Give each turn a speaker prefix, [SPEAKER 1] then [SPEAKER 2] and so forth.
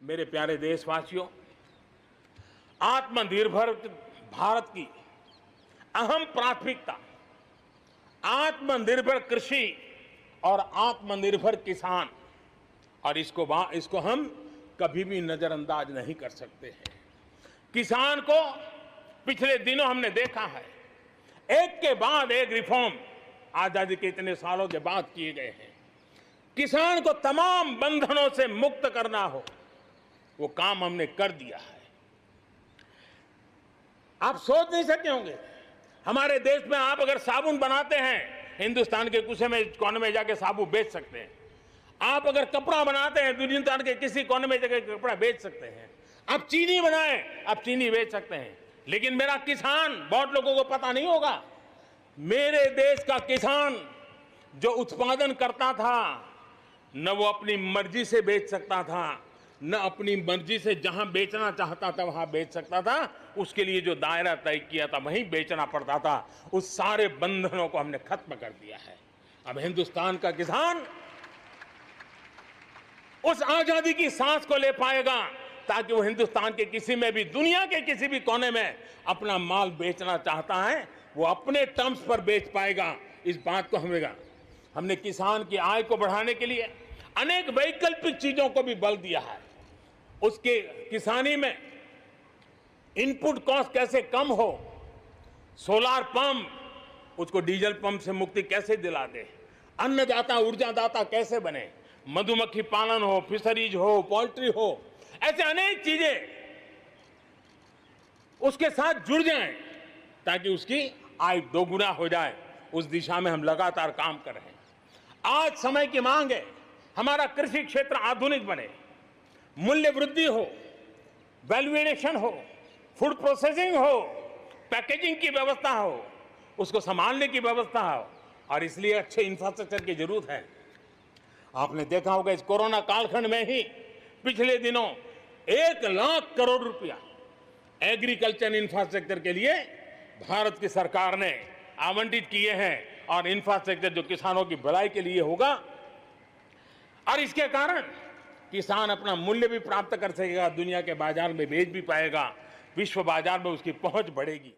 [SPEAKER 1] मेरे प्यारे देशवासियों, आत्मनिर्भर भारत की अहम प्राथमिकता आत्मनिर्भर कृषि और आत्मनिर्भर किसान, और इसको हम कभी भी नजरअंदाज नहीं कर सकते हैं। किसान को पिछले दिनों हमने देखा है, एक के बाद एक रिफॉर्म आजादी के इतने सालों के बाद किए गए हैं। किसान को तमाम बंधनों से मुक्त करना हो, वो काम हमने कर दिया है। आप सोच नहीं सकते होंगे, हमारे देश में आप अगर साबुन बनाते हैं, हिंदुस्तान के कोने में जाके साबुन बेच सकते हैं। आप अगर कपड़ा बनाते हैं, हिंदुस्तान के किसी कोने में जाकर कपड़ा बेच सकते हैं। आप चीनी बनाएं, आप चीनी बेच सकते हैं। लेकिन मेरा किसान, बहुत लोगों को पता नहीं होगा, मेरे देश का किसान जो उत्पादन करता था, न वो अपनी मर्जी से बेच सकता था, न अपनी मर्जी से जहां बेचना चाहता था वहां बेच सकता था। उसके लिए जो दायरा तय किया था वहीं बेचना पड़ता था। उस सारे बंधनों को हमने खत्म कर दिया है। अब हिंदुस्तान का किसान उस आजादी की सांस को ले पाएगा ताकि वो हिंदुस्तान के किसी में भी, दुनिया के किसी भी कोने में अपना माल बेचना चाहता है, वो अपने टर्म्स पर बेच पाएगा। इस बात को हमने किसान की आय को बढ़ाने के लिए अनेक वैकल्पिक चीजों को भी बल दिया है। उसके किसानी में इनपुट कॉस्ट कैसे कम हो, सोलार पंप, उसको डीजल पंप से मुक्ति कैसे दिला दे, अन्नदाता ऊर्जादाता कैसे बने, मधुमक्खी पालन हो, फिशरीज हो, पोल्ट्री हो, ऐसे अनेक चीजें उसके साथ जुड़ जाएं ताकि उसकी आय दोगुना हो जाए। उस दिशा में हम लगातार काम कर रहे हैं। आज समय की मांग है, हमारा कृषि क्षेत्र आधुनिक बने, मूल्य वृद्धि हो, वैल्यू एडिशन हो, फूड प्रोसेसिंग हो, पैकेजिंग की व्यवस्था हो, उसको संभालने की व्यवस्था हो, और इसलिए अच्छे इंफ्रास्ट्रक्चर की जरूरत है। आपने देखा होगा, इस कोरोना कालखंड में ही पिछले दिनों 1 लाख करोड़ रुपया एग्रीकल्चर इंफ्रास्ट्रक्चर के लिए भारत की सरकार ने आवंटित किए हैं, और इंफ्रास्ट्रक्चर जो किसानों की भलाई के लिए होगा, और इसके कारण किसान अपना मूल्य भी प्राप्त कर सकेगा, दुनिया के बाजार में बेच भी पाएगा, विश्व बाजार में उसकी पहुंच बढ़ेगी।